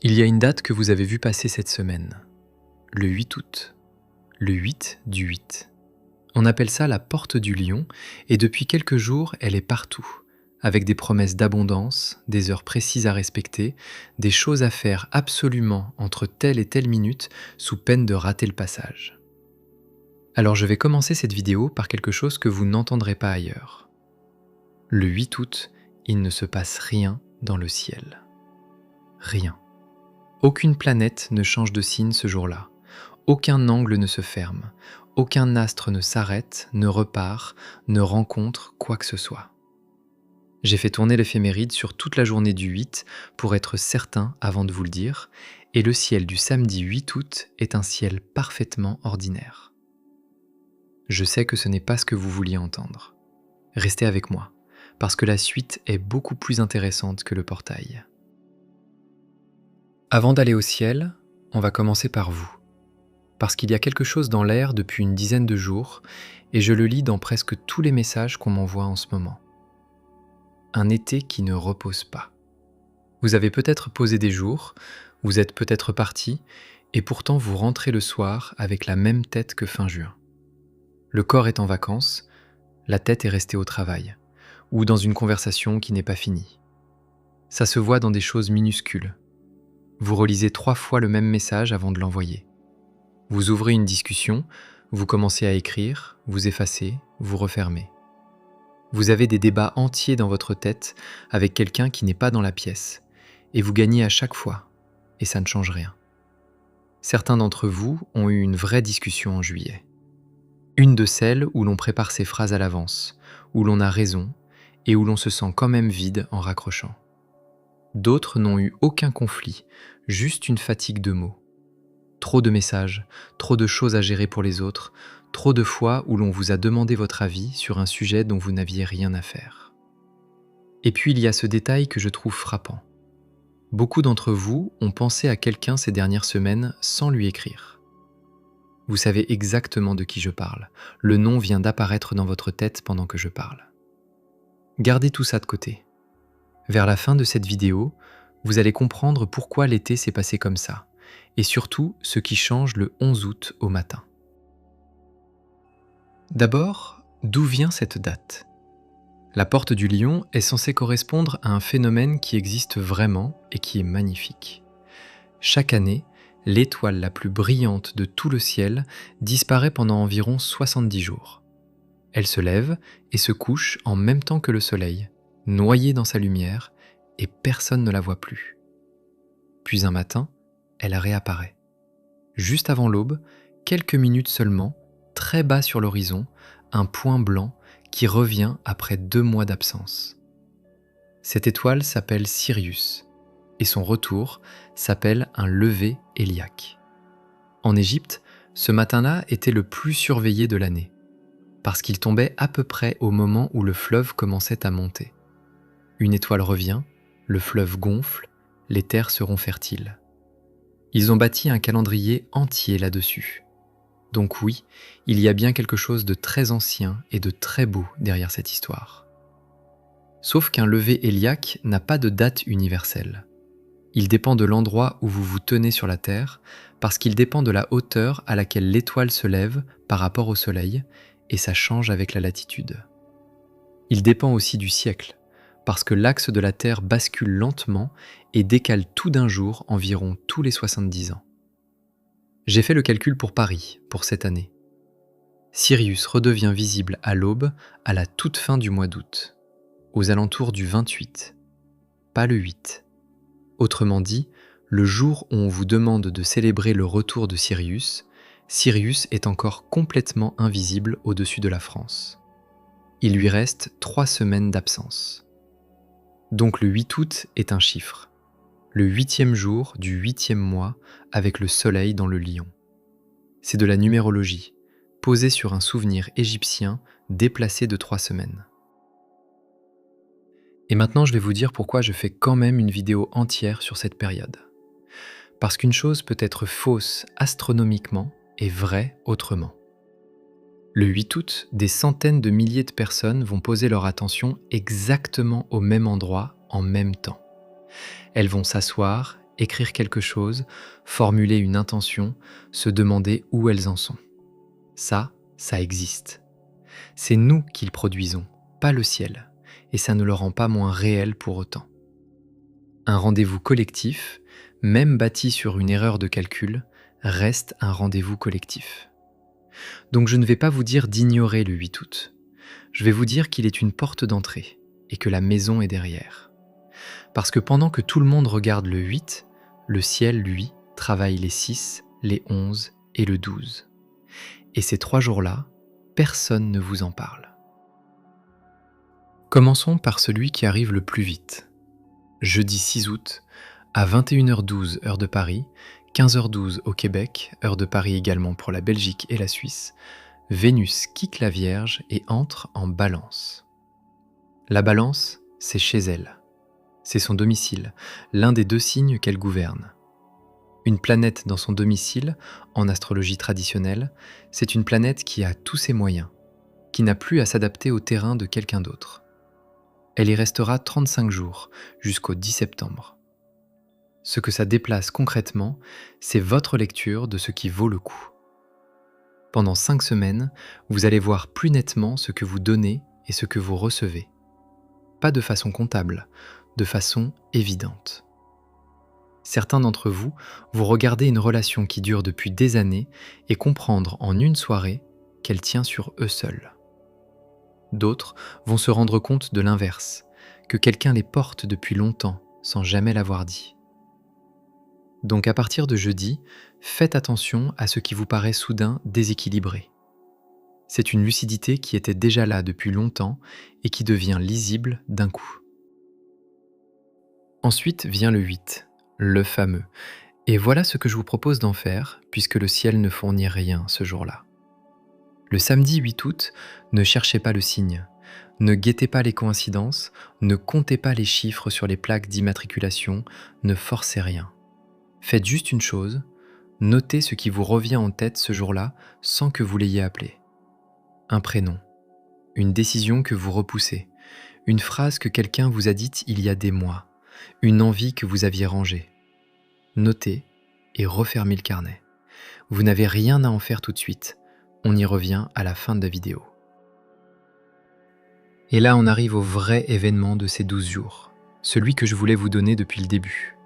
Il y a une date que vous avez vue passer cette semaine, le 8 août, le 8 du 8. On appelle ça la porte du lion et depuis quelques jours, elle est partout, avec des promesses d'abondance, des heures précises à respecter, des choses à faire absolument entre telle et telle minute sous peine de rater le passage. Alors je vais commencer cette vidéo par quelque chose que vous n'entendrez pas ailleurs. Le 8 août, il ne se passe rien dans le ciel. Rien. Aucune planète ne change de signe ce jour-là. Aucun angle ne se ferme. Aucun astre ne s'arrête, ne repart, ne rencontre quoi que ce soit. J'ai fait tourner l'éphéméride sur toute la journée du 8 pour être certain avant de vous le dire, et le ciel du samedi 8 août est un ciel parfaitement ordinaire. Je sais que ce n'est pas ce que vous vouliez entendre. Restez avec moi, parce que la suite est beaucoup plus intéressante que le portail. Avant d'aller au ciel, on va commencer par vous. Parce qu'il y a quelque chose dans l'air depuis une dizaine de jours, et je le lis dans presque tous les messages qu'on m'envoie en ce moment. Un été qui ne repose pas. Vous avez peut-être posé des jours, vous êtes peut-être parti, et pourtant vous rentrez le soir avec la même tête que fin juin. Le corps est en vacances, la tête est restée au travail, ou dans une conversation qui n'est pas finie. Ça se voit dans des choses minuscules. Vous relisez 3 fois le même message avant de l'envoyer. Vous ouvrez une discussion, vous commencez à écrire, vous effacez, vous refermez. Vous avez des débats entiers dans votre tête avec quelqu'un qui n'est pas dans la pièce, et vous gagnez à chaque fois, et ça ne change rien. Certains d'entre vous ont eu une vraie discussion en juillet. Une de celles où l'on prépare ses phrases à l'avance, où l'on a raison, et où l'on se sent quand même vide en raccrochant. D'autres n'ont eu aucun conflit, juste une fatigue de mots. Trop de messages, trop de choses à gérer pour les autres, trop de fois où l'on vous a demandé votre avis sur un sujet dont vous n'aviez rien à faire. Et puis il y a ce détail que je trouve frappant. Beaucoup d'entre vous ont pensé à quelqu'un ces dernières semaines sans lui écrire. Vous savez exactement de qui je parle. Le nom vient d'apparaître dans votre tête pendant que je parle. Gardez tout ça de côté. Vers la fin de cette vidéo, vous allez comprendre pourquoi l'été s'est passé comme ça, et surtout ce qui change le 11 août au matin. D'abord, d'où vient cette date ? La porte du lion est censée correspondre à un phénomène qui existe vraiment et qui est magnifique. Chaque année, l'étoile la plus brillante de tout le ciel disparaît pendant environ 70 jours. Elle se lève et se couche en même temps que le soleil, noyée dans sa lumière, et personne ne la voit plus. Puis un matin, elle réapparaît. Juste avant l'aube, quelques minutes seulement, très bas sur l'horizon, un point blanc qui revient après 2 mois d'absence. Cette étoile s'appelle Sirius, et son retour s'appelle un lever héliaque. En Égypte, ce matin-là était le plus surveillé de l'année, parce qu'il tombait à peu près au moment où le fleuve commençait à monter. Une étoile revient, le fleuve gonfle, les terres seront fertiles. Ils ont bâti un calendrier entier là-dessus. Donc oui, il y a bien quelque chose de très ancien et de très beau derrière cette histoire. Sauf qu'un lever héliaque n'a pas de date universelle. Il dépend de l'endroit où vous vous tenez sur la Terre, parce qu'il dépend de la hauteur à laquelle l'étoile se lève par rapport au Soleil, et ça change avec la latitude. Il dépend aussi du siècle, parce que l'axe de la Terre bascule lentement et décale tout d'un jour environ tous les 70 ans. J'ai fait le calcul pour Paris, pour cette année. Sirius redevient visible à l'aube à la toute fin du mois d'août, aux alentours du 28, pas le 8. Autrement dit, le jour où on vous demande de célébrer le retour de Sirius, Sirius est encore complètement invisible au-dessus de la France. Il lui reste 3 semaines d'absence. Donc le 8 août est un chiffre, le 8e jour du 8e mois avec le soleil dans le lion. C'est de la numérologie, posée sur un souvenir égyptien déplacé de 3 semaines. Et maintenant je vais vous dire pourquoi je fais quand même une vidéo entière sur cette période. Parce qu'une chose peut être fausse astronomiquement et vraie autrement. Le 8 août, des centaines de milliers de personnes vont poser leur attention exactement au même endroit en même temps. Elles vont s'asseoir, écrire quelque chose, formuler une intention, se demander où elles en sont. Ça existe. C'est nous qui le produisons, pas le ciel, et ça ne le rend pas moins réel pour autant. Un rendez-vous collectif, même bâti sur une erreur de calcul, reste un rendez-vous collectif. Donc je ne vais pas vous dire d'ignorer le 8 août. Je vais vous dire qu'il est une porte d'entrée et que la maison est derrière. Parce que pendant que tout le monde regarde le 8, le ciel, lui, travaille les 6, les 11 et le 12. Et ces 3 jours-là, personne ne vous en parle. Commençons par celui qui arrive le plus vite. Jeudi 6 août, à 21h12 heure de Paris, 15h12 au Québec, heure de Paris également pour la Belgique et la Suisse, Vénus quitte la Vierge et entre en Balance. La Balance, c'est chez elle. C'est son domicile, l'un des 2 signes qu'elle gouverne. Une planète dans son domicile, en astrologie traditionnelle, c'est une planète qui a tous ses moyens, qui n'a plus à s'adapter au terrain de quelqu'un d'autre. Elle y restera 35 jours, jusqu'au 10 septembre. Ce que ça déplace concrètement, c'est votre lecture de ce qui vaut le coup. Pendant 5 semaines, vous allez voir plus nettement ce que vous donnez et ce que vous recevez. Pas de façon comptable, de façon évidente. Certains d'entre vous vont regarder une relation qui dure depuis des années et comprendre en une soirée qu'elle tient sur eux seuls. D'autres vont se rendre compte de l'inverse, que quelqu'un les porte depuis longtemps sans jamais l'avoir dit. Donc à partir de jeudi, faites attention à ce qui vous paraît soudain déséquilibré. C'est une lucidité qui était déjà là depuis longtemps et qui devient lisible d'un coup. Ensuite vient le 8, le fameux. Et voilà ce que je vous propose d'en faire, puisque le ciel ne fournit rien ce jour-là. Le samedi 8 août, ne cherchez pas le signe, ne guettez pas les coïncidences, ne comptez pas les chiffres sur les plaques d'immatriculation, ne forcez rien. Faites juste une chose, notez ce qui vous revient en tête ce jour-là sans que vous l'ayez appelé. Un prénom, une décision que vous repoussez, une phrase que quelqu'un vous a dite il y a des mois, une envie que vous aviez rangée. Notez et refermez le carnet. Vous n'avez rien à en faire tout de suite. On y revient à la fin de la vidéo. Et là, on arrive au vrai événement de ces 12 jours, celui que je voulais vous donner depuis le début.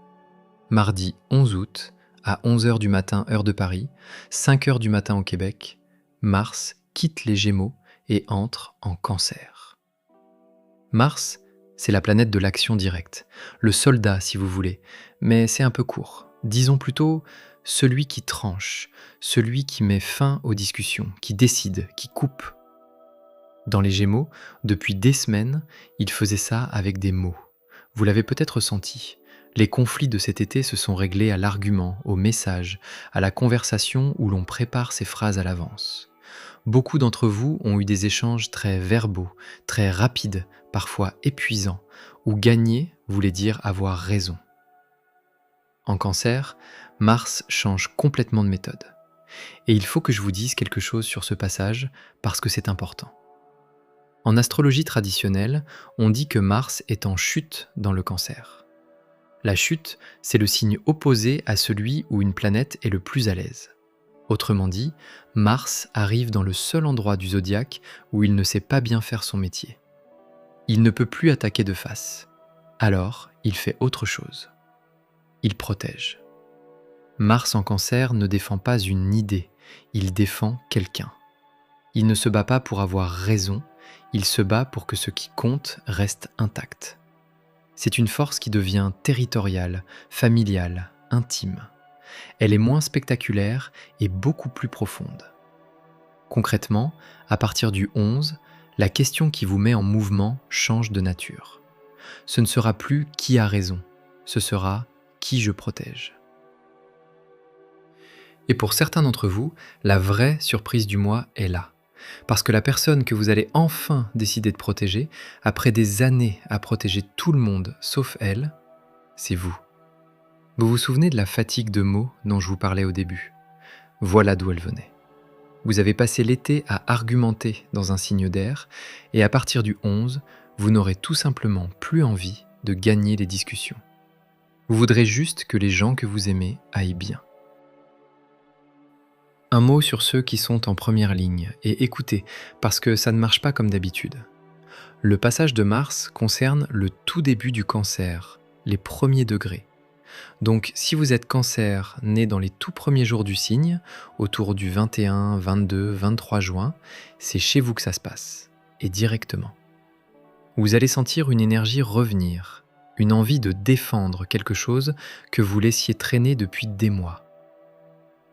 Mardi 11 août, à 11h du matin heure de Paris, 5h du matin au Québec, Mars quitte les Gémeaux et entre en Cancer. Mars, c'est la planète de l'action directe, le soldat si vous voulez, mais c'est un peu court. Disons plutôt celui qui tranche, celui qui met fin aux discussions, qui décide, qui coupe. Dans les Gémeaux, depuis des semaines, il faisait ça avec des mots. Vous l'avez peut-être ressenti. Les conflits de cet été se sont réglés à l'argument, au message, à la conversation où l'on prépare ses phrases à l'avance. Beaucoup d'entre vous ont eu des échanges très verbaux, très rapides, parfois épuisants, où gagner voulait dire avoir raison. En Cancer, Mars change complètement de méthode. Et il faut que je vous dise quelque chose sur ce passage parce que c'est important. En astrologie traditionnelle, on dit que Mars est en chute dans le Cancer. La chute, c'est le signe opposé à celui où une planète est le plus à l'aise. Autrement dit, Mars arrive dans le seul endroit du zodiaque où il ne sait pas bien faire son métier. Il ne peut plus attaquer de face. Alors, il fait autre chose. Il protège. Mars en Cancer ne défend pas une idée, il défend quelqu'un. Il ne se bat pas pour avoir raison, il se bat pour que ce qui compte reste intact. C'est une force qui devient territoriale, familiale, intime. Elle est moins spectaculaire et beaucoup plus profonde. Concrètement, à partir du 11, la question qui vous met en mouvement change de nature. Ce ne sera plus qui a raison, ce sera qui je protège. Et pour certains d'entre vous, la vraie surprise du mois est là. Parce que la personne que vous allez enfin décider de protéger, après des années à protéger tout le monde sauf elle, c'est vous. Vous vous souvenez de la fatigue de mots dont je vous parlais au début? Voilà d'où elle venait. Vous avez passé l'été à argumenter dans un signe d'air, et à partir du 11, vous n'aurez tout simplement plus envie de gagner les discussions. Vous voudrez juste que les gens que vous aimez aillent bien. Un mot sur ceux qui sont en première ligne, et écoutez, parce que ça ne marche pas comme d'habitude. Le passage de Mars concerne le tout début du cancer, les premiers degrés. Donc si vous êtes cancer né dans les tout premiers jours du signe, autour du 21, 22, 23 juin, c'est chez vous que ça se passe, et directement. Vous allez sentir une énergie revenir, une envie de défendre quelque chose que vous laissiez traîner depuis des mois.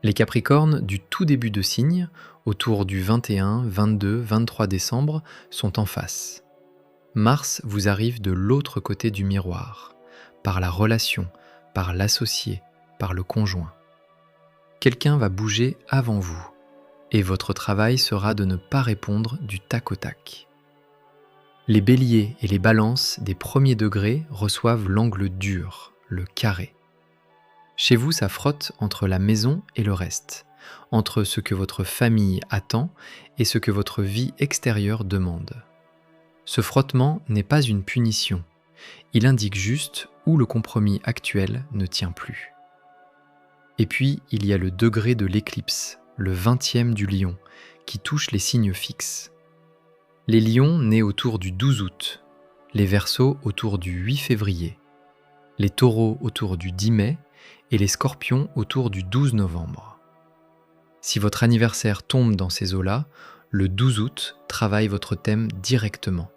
Les Capricornes du tout début de signe, autour du 21, 22, 23 décembre, sont en face. Mars vous arrive de l'autre côté du miroir, par la relation, par l'associé, par le conjoint. Quelqu'un va bouger avant vous, et votre travail sera de ne pas répondre du tac au tac. Les béliers et les balances des premiers degrés reçoivent l'angle dur, le carré. Chez vous, ça frotte entre la maison et le reste, entre ce que votre famille attend et ce que votre vie extérieure demande. Ce frottement n'est pas une punition, il indique juste où le compromis actuel ne tient plus. Et puis, il y a le degré de l'éclipse, le 20e du lion, qui touche les signes fixes. Les lions nés autour du 12 août, les verseaux autour du 8 février, les taureaux autour du 10 mai et les scorpions autour du 12 novembre. Si votre anniversaire tombe dans ces eaux-là, le 12 août travaille votre thème directement,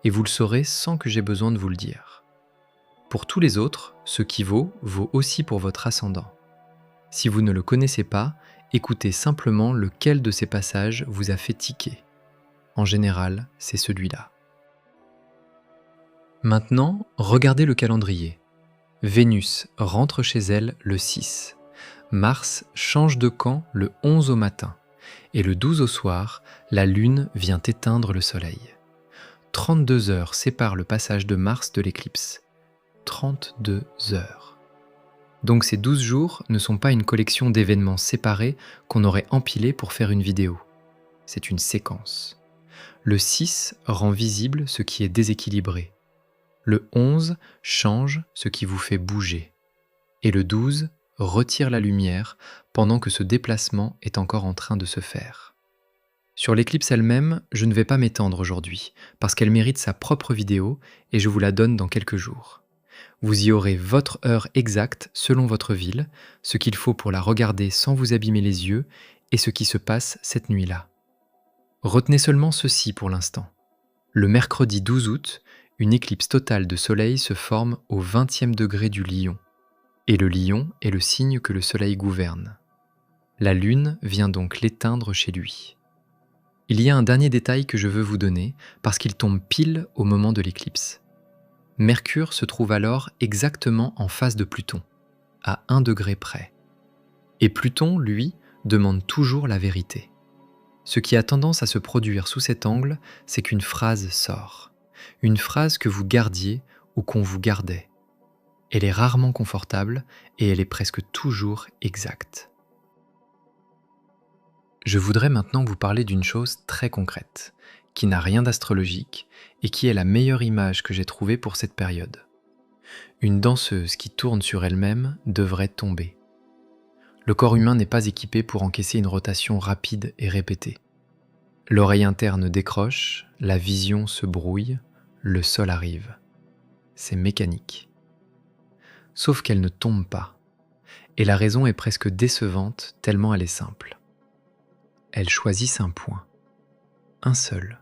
et vous le saurez sans que j'aie besoin de vous le dire. Pour tous les autres, ce qui vaut aussi pour votre ascendant. Si vous ne le connaissez pas, écoutez simplement lequel de ces passages vous a fait tiquer. En général, c'est celui-là. Maintenant, regardez le calendrier. Vénus rentre chez elle le 6. Mars change de camp le 11 au matin. Et le 12 au soir, la Lune vient éteindre le Soleil. 32 heures séparent le passage de Mars de l'éclipse. 32 heures. Donc ces 12 jours ne sont pas une collection d'événements séparés qu'on aurait empilés pour faire une vidéo. C'est une séquence. Le 6 rend visible ce qui est déséquilibré. Le 11 change ce qui vous fait bouger. Et le 12 retire la lumière pendant que ce déplacement est encore en train de se faire. Sur l'éclipse elle-même, je ne vais pas m'étendre aujourd'hui, parce qu'elle mérite sa propre vidéo et je vous la donne dans quelques jours. Vous y aurez votre heure exacte selon votre ville, ce qu'il faut pour la regarder sans vous abîmer les yeux et ce qui se passe cette nuit-là. Retenez seulement ceci pour l'instant. Le mercredi 12 août, une éclipse totale de soleil se forme au 20e degré du Lion. Et le Lion est le signe que le soleil gouverne. La Lune vient donc l'éteindre chez lui. Il y a un dernier détail que je veux vous donner parce qu'il tombe pile au moment de l'éclipse. Mercure se trouve alors exactement en face de Pluton, à 1 degré près. Et Pluton, lui, demande toujours la vérité. Ce qui a tendance à se produire sous cet angle, c'est qu'une phrase sort. Une phrase que vous gardiez ou qu'on vous gardait. Elle est rarement confortable et elle est presque toujours exacte. Je voudrais maintenant vous parler d'une chose très concrète, qui n'a rien d'astrologique et qui est la meilleure image que j'ai trouvée pour cette période. Une danseuse qui tourne sur elle-même devrait tomber. Le corps humain n'est pas équipé pour encaisser une rotation rapide et répétée. L'oreille interne décroche, la vision se brouille, le sol arrive. C'est mécanique. Sauf qu'elle ne tombe pas. Et la raison est presque décevante tellement elle est simple. Elles choisissent un point. Un seul.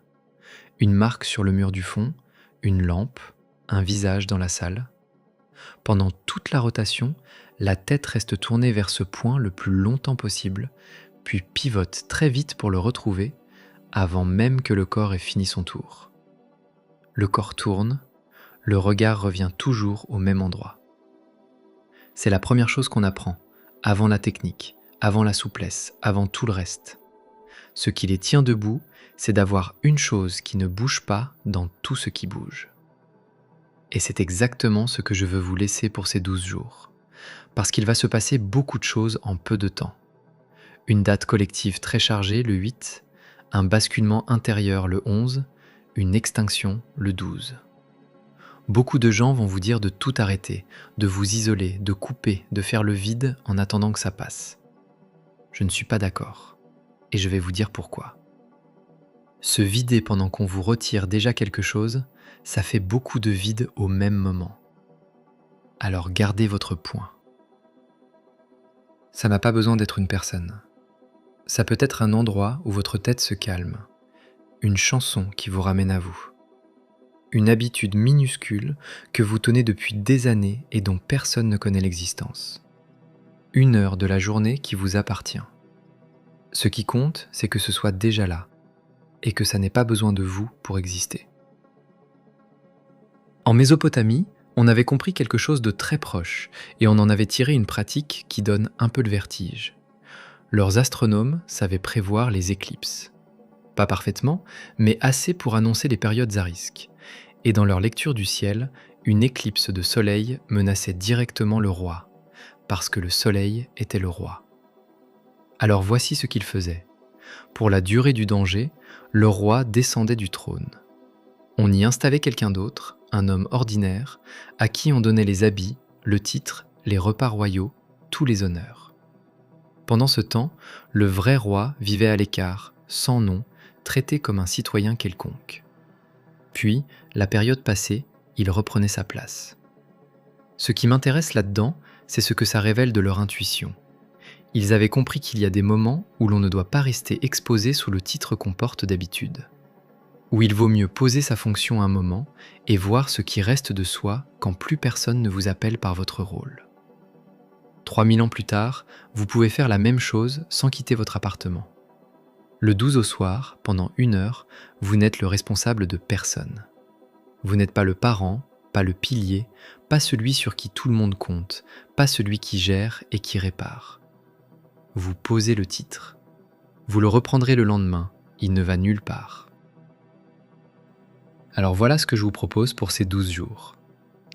Une marque sur le mur du fond, une lampe, un visage dans la salle. Pendant toute la rotation, la tête reste tournée vers ce point le plus longtemps possible, puis pivote très vite pour le retrouver, avant même que le corps ait fini son tour. Le corps tourne, le regard revient toujours au même endroit. C'est la première chose qu'on apprend, avant la technique, avant la souplesse, avant tout le reste. Ce qui les tient debout, c'est d'avoir une chose qui ne bouge pas dans tout ce qui bouge. Et c'est exactement ce que je veux vous laisser pour ces 12 jours. Parce qu'il va se passer beaucoup de choses en peu de temps. Une date collective très chargée le 8, un basculement intérieur le 11, une extinction le 12. Beaucoup de gens vont vous dire de tout arrêter, de vous isoler, de couper, de faire le vide en attendant que ça passe. Je ne suis pas d'accord. Et je vais vous dire pourquoi. Se vider pendant qu'on vous retire déjà quelque chose, ça fait beaucoup de vide au même moment. Alors gardez votre point. Ça n'a pas besoin d'être une personne. Ça peut être un endroit où votre tête se calme, une chanson qui vous ramène à vous, une habitude minuscule que vous tenez depuis des années et dont personne ne connaît l'existence. Une heure de la journée qui vous appartient. Ce qui compte, c'est que ce soit déjà là et que ça n'ait pas besoin de vous pour exister. En Mésopotamie, on avait compris quelque chose de très proche et on en avait tiré une pratique qui donne un peu le vertige. Leurs astronomes savaient prévoir les éclipses. Pas parfaitement, mais assez pour annoncer les périodes à risque. Et dans leur lecture du ciel, une éclipse de soleil menaçait directement le roi, parce que le soleil était le roi. Alors voici ce qu'ils faisaient. Pour la durée du danger, le roi descendait du trône. On y installait quelqu'un d'autre, un homme ordinaire, à qui on donnait les habits, le titre, les repas royaux, tous les honneurs. Pendant ce temps, le vrai roi vivait à l'écart, sans nom, traité comme un citoyen quelconque. Puis, la période passée, il reprenait sa place. Ce qui m'intéresse là-dedans, c'est ce que ça révèle de leur intuition. Ils avaient compris qu'il y a des moments où l'on ne doit pas rester exposé sous le titre qu'on porte d'habitude, où il vaut mieux poser sa fonction un moment et voir ce qui reste de soi quand plus personne ne vous appelle par votre rôle. 3000 ans plus tard, vous pouvez faire la même chose sans quitter votre appartement. Le 12 au soir, pendant 1 heure, vous n'êtes le responsable de personne. Vous n'êtes pas le parent, pas le pilier, pas celui sur qui tout le monde compte, pas celui qui gère et qui répare. Vous posez le titre. Vous le reprendrez le lendemain, il ne va nulle part. Alors voilà ce que je vous propose pour ces 12 jours.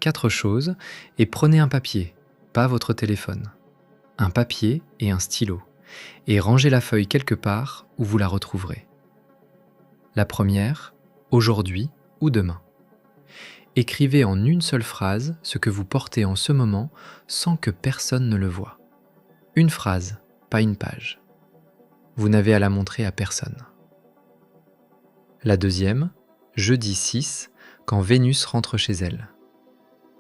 4 choses, et prenez un papier, pas votre téléphone. Un papier et un stylo, et rangez la feuille quelque part où vous la retrouverez. La première, aujourd'hui ou demain. Écrivez en une seule phrase ce que vous portez en ce moment sans que personne ne le voie. Une phrase, pas une page. Vous n'avez à la montrer à personne. La deuxième, jeudi 6, quand Vénus rentre chez elle.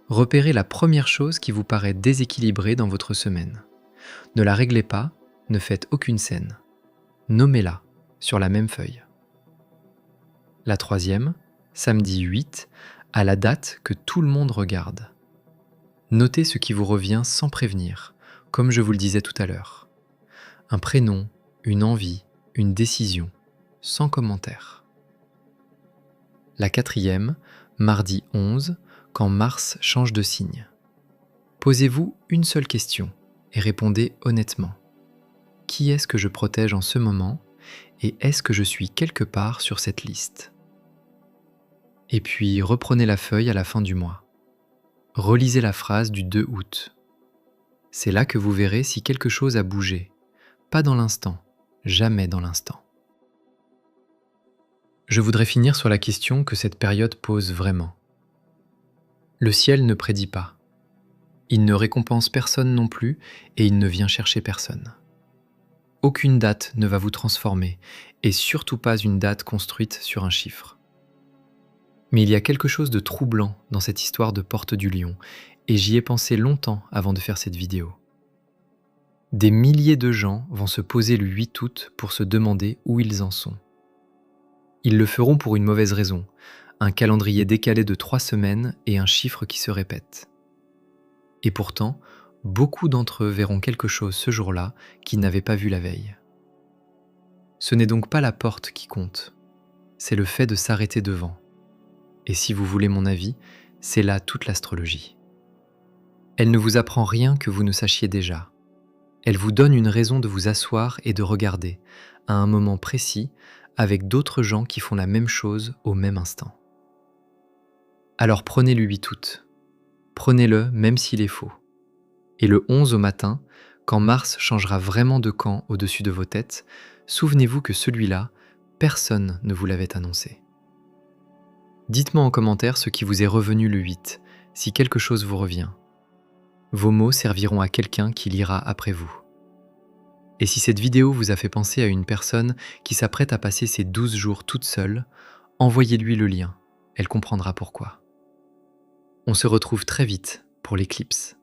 Repérez la première chose qui vous paraît déséquilibrée dans votre semaine. Ne la réglez pas, ne faites aucune scène. Nommez-la sur la même feuille. La troisième, samedi 8, à la date que tout le monde regarde. Notez ce qui vous revient sans prévenir, comme je vous le disais tout à l'heure. Un prénom, une envie, une décision, sans commentaire. La quatrième, mardi 11, quand Mars change de signe. Posez-vous une seule question et répondez honnêtement. Qui est-ce que je protège en ce moment et est-ce que je suis quelque part sur cette liste ? Et puis reprenez la feuille à la fin du mois. Relisez la phrase du 2 août. C'est là que vous verrez si quelque chose a bougé. Pas dans l'instant, jamais dans l'instant. Je voudrais finir sur la question que cette période pose vraiment. Le ciel ne prédit pas. Il ne récompense personne non plus et il ne vient chercher personne. Aucune date ne va vous transformer et surtout pas une date construite sur un chiffre. Mais il y a quelque chose de troublant dans cette histoire de Porte du Lion et j'y ai pensé longtemps avant de faire cette vidéo. Des milliers de gens vont se poser le 8 août pour se demander où ils en sont. Ils le feront pour une mauvaise raison, un calendrier décalé de 3 semaines et un chiffre qui se répète. Et pourtant, beaucoup d'entre eux verront quelque chose ce jour-là qu'ils n'avaient pas vu la veille. Ce n'est donc pas la porte qui compte, c'est le fait de s'arrêter devant. Et si vous voulez mon avis, c'est là toute l'astrologie. Elle ne vous apprend rien que vous ne sachiez déjà. Elle vous donne une raison de vous asseoir et de regarder, à un moment précis, avec d'autres gens qui font la même chose au même instant. Alors prenez le 8 août. Prenez-le même s'il est faux. Et le 11 au matin, quand Mars changera vraiment de camp au-dessus de vos têtes, souvenez-vous que celui-là, personne ne vous l'avait annoncé. Dites-moi en commentaire ce qui vous est revenu le 8, si quelque chose vous revient. Vos mots serviront à quelqu'un qui lira après vous. Et si cette vidéo vous a fait penser à une personne qui s'apprête à passer ces 12 jours toute seule, envoyez-lui le lien, elle comprendra pourquoi. On se retrouve très vite pour l'éclipse.